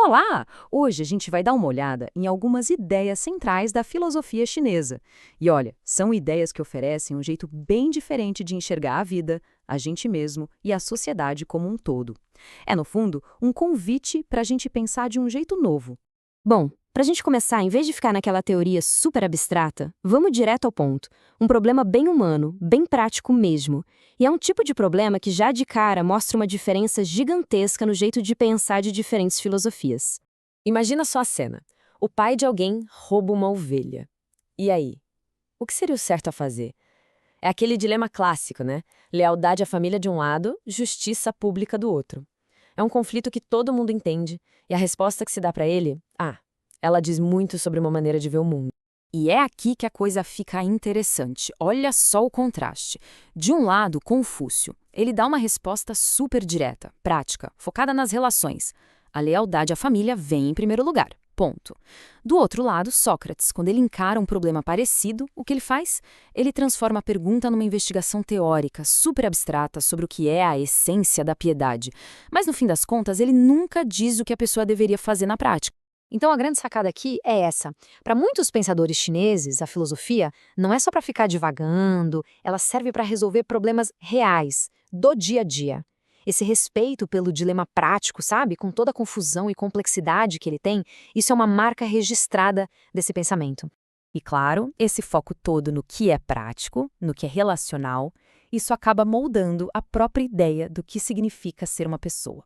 Olá! Hoje a gente vai dar uma olhada em algumas ideias centrais da filosofia chinesa. E olha, são ideias que oferecem um jeito bem diferente de enxergar a vida, a gente mesmo e a sociedade como um todo. É, no fundo, um convite para a gente pensar de um jeito novo. Bom, para a gente começar, em vez de ficar naquela teoria super abstrata, vamos direto ao ponto. Um problema bem humano, bem prático mesmo. E é um tipo de problema que já de cara mostra uma diferença gigantesca no jeito de pensar de diferentes filosofias. Imagina só a cena. O pai de alguém rouba uma ovelha. E aí? O que seria o certo a fazer? É aquele dilema clássico, né? Lealdade à família de um lado, justiça pública do outro. É um conflito que todo mundo entende, e a resposta que se dá para ele, ela diz muito sobre uma maneira de ver o mundo. E é aqui que a coisa fica interessante. Olha só o contraste. De um lado, Confúcio. Ele dá uma resposta super direta, prática, focada nas relações. A lealdade à família vem em primeiro lugar. Ponto. Do outro lado, Sócrates, quando ele encara um problema parecido, o que ele faz? Ele transforma a pergunta numa investigação teórica, super abstrata, sobre o que é a essência da piedade. Mas, no fim das contas, ele nunca diz o que a pessoa deveria fazer na prática. Então a grande sacada aqui é essa. Para muitos pensadores chineses, a filosofia não é só para ficar divagando, ela serve para resolver problemas reais, do dia a dia. Esse respeito pelo dilema prático, sabe, com toda a confusão e complexidade que ele tem, isso é uma marca registrada desse pensamento. E claro, esse foco todo no que é prático, no que é relacional, isso acaba moldando a própria ideia do que significa ser uma pessoa.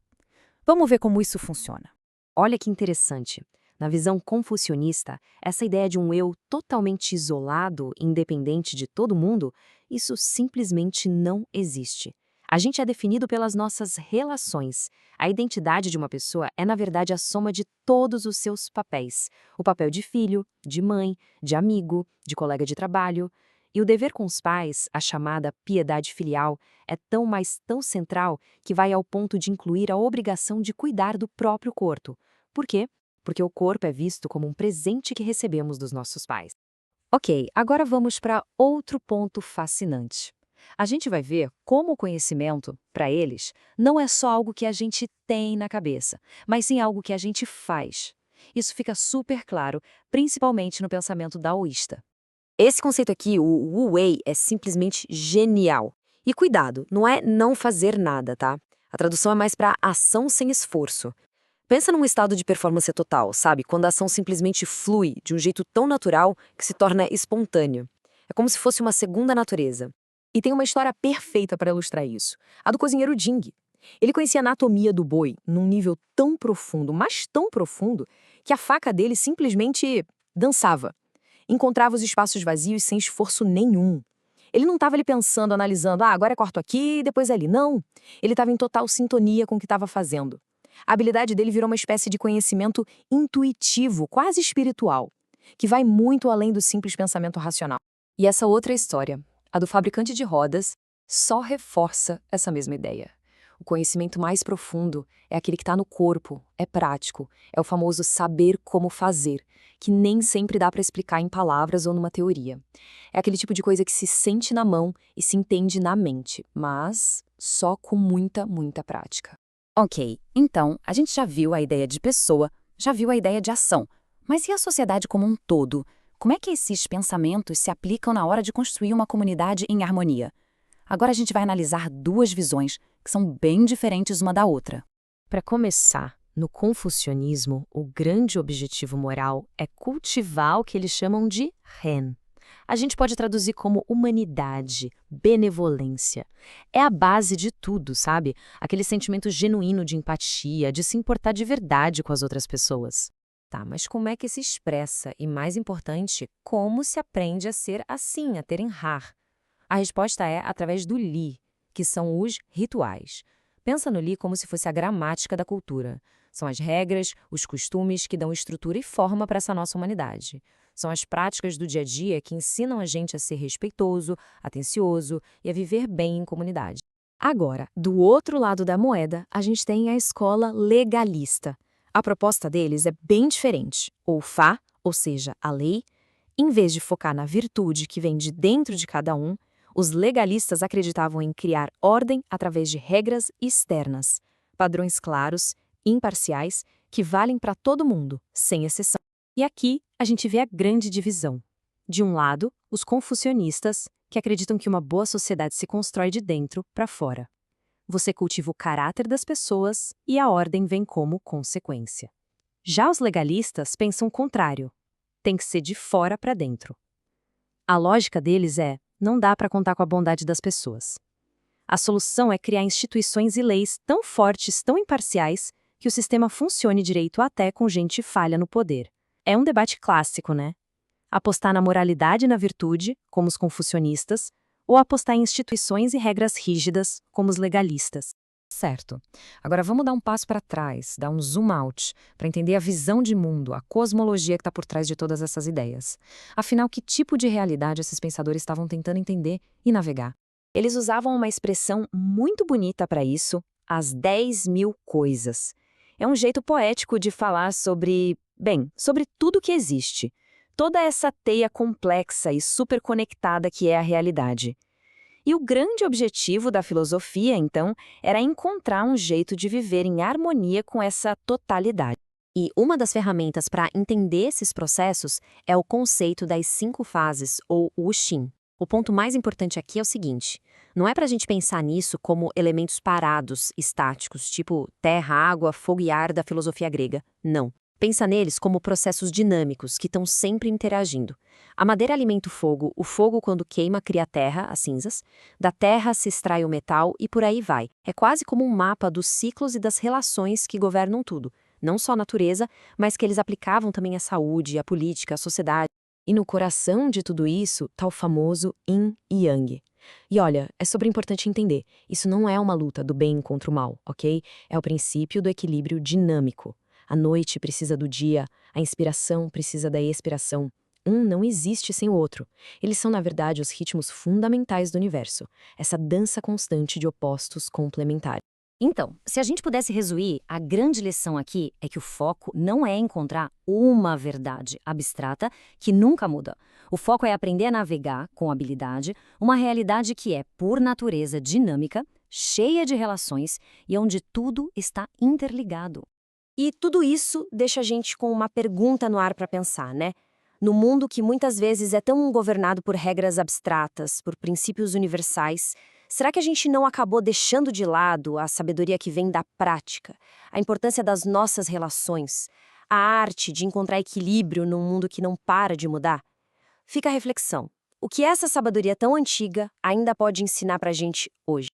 Vamos ver como isso funciona. Olha que interessante. Na visão confucionista, essa ideia de um eu totalmente isolado, independente de todo mundo, isso simplesmente não existe. A gente é definido pelas nossas relações. A identidade de uma pessoa é, na verdade, a soma de todos os seus papéis. O papel de filho, de mãe, de amigo, de colega de trabalho. E o dever com os pais, a chamada piedade filial, é tão, mas tão central que vai ao ponto de incluir a obrigação de cuidar do próprio corpo. Por quê? Porque o corpo é visto como um presente que recebemos dos nossos pais. Ok, agora vamos para outro ponto fascinante. A gente vai ver como o conhecimento, para eles, não é só algo que a gente tem na cabeça, mas sim algo que a gente faz. Isso fica super claro, principalmente no pensamento daoísta. Esse conceito aqui, o Wu Wei, é simplesmente genial. E cuidado, não é não fazer nada, tá? A tradução é mais para ação sem esforço. Pensa num estado de performance total, sabe? Quando a ação simplesmente flui de um jeito tão natural que se torna espontâneo. É como se fosse uma segunda natureza. E tem uma história perfeita para ilustrar isso. A do cozinheiro Jing. Ele conhecia a anatomia do boi num nível tão profundo, mas tão profundo, que a faca dele simplesmente dançava. Encontrava os espaços vazios sem esforço nenhum. Ele não estava ali pensando, analisando, agora eu corto aqui e depois ali. Não. Ele estava em total sintonia com o que estava fazendo. A habilidade dele virou uma espécie de conhecimento intuitivo, quase espiritual, que vai muito além do simples pensamento racional. E essa outra história, a do fabricante de rodas, só reforça essa mesma ideia. O conhecimento mais profundo é aquele que está no corpo, é prático, é o famoso saber como fazer, que nem sempre dá para explicar em palavras ou numa teoria. É aquele tipo de coisa que se sente na mão e se entende na mente, mas só com muita, muita prática. Ok, então a gente já viu a ideia de pessoa, já viu a ideia de ação, mas e a sociedade como um todo? Como é que esses pensamentos se aplicam na hora de construir uma comunidade em harmonia? Agora a gente vai analisar duas visões que são bem diferentes uma da outra. Para começar, no confucionismo, o grande objetivo moral é cultivar o que eles chamam de ren. A gente pode traduzir como humanidade, benevolência. É a base de tudo, sabe? Aquele sentimento genuíno de empatia, de se importar de verdade com as outras pessoas. Tá, mas como é que se expressa? E mais importante, como se aprende a ser assim, a ter enrar? A resposta é através do Li, que são os rituais. Pensa no Li como se fosse a gramática da cultura. São as regras, os costumes que dão estrutura e forma para essa nossa humanidade. São as práticas do dia a dia que ensinam a gente a ser respeitoso, atencioso e a viver bem em comunidade. Agora, do outro lado da moeda, a gente tem a escola legalista. A proposta deles é bem diferente. O Fá, ou seja, a lei, em vez de focar na virtude que vem de dentro de cada um, os legalistas acreditavam em criar ordem através de regras externas, padrões claros, imparciais, que valem para todo mundo, sem exceção. E aqui a gente vê a grande divisão. De um lado, os confucionistas, que acreditam que uma boa sociedade se constrói de dentro para fora. Você cultiva o caráter das pessoas e a ordem vem como consequência. Já os legalistas pensam o contrário. Tem que ser de fora para dentro. A lógica deles é: não dá para contar com a bondade das pessoas. A solução é criar instituições e leis tão fortes, tão imparciais, que o sistema funcione direito até com gente falha no poder. É um debate clássico, né? Apostar na moralidade e na virtude, como os confucionistas, ou apostar em instituições e regras rígidas, como os legalistas. Certo. Agora vamos dar um passo para trás, dar um zoom out, para entender a visão de mundo, a cosmologia que está por trás de todas essas ideias. Afinal, que tipo de realidade esses pensadores estavam tentando entender e navegar? Eles usavam uma expressão muito bonita para isso, as 10.000 coisas. É um jeito poético de falar sobre tudo que existe. Toda essa teia complexa e superconectada que é a realidade. E o grande objetivo da filosofia, então, era encontrar um jeito de viver em harmonia com essa totalidade. E uma das ferramentas para entender esses processos é o conceito das 5 fases, ou o Shin. O ponto mais importante aqui é o seguinte: não é para a gente pensar nisso como elementos parados, estáticos, tipo terra, água, fogo e ar da filosofia grega. Não. Pensa neles como processos dinâmicos que estão sempre interagindo. A madeira alimenta o fogo quando queima cria a terra, as cinzas, da terra se extrai o metal e por aí vai. É quase como um mapa dos ciclos e das relações que governam tudo, não só a natureza, mas que eles aplicavam também à saúde, à política, à sociedade. E no coração de tudo isso está o famoso Yin e Yang. E olha, é super importante entender, isso não é uma luta do bem contra o mal, ok? É o princípio do equilíbrio dinâmico. A noite precisa do dia, a inspiração precisa da expiração. Um não existe sem o outro. Eles são, na verdade, os ritmos fundamentais do universo, essa dança constante de opostos complementares. Então, se a gente pudesse resumir, a grande lição aqui é que o foco não é encontrar uma verdade abstrata que nunca muda. O foco é aprender a navegar com habilidade uma realidade que é, por natureza, dinâmica, cheia de relações e onde tudo está interligado. E tudo isso deixa a gente com uma pergunta no ar para pensar, né? No mundo que muitas vezes é tão governado por regras abstratas, por princípios universais, será que a gente não acabou deixando de lado a sabedoria que vem da prática, a importância das nossas relações, a arte de encontrar equilíbrio num mundo que não para de mudar? Fica a reflexão. O que essa sabedoria tão antiga ainda pode ensinar para a gente hoje?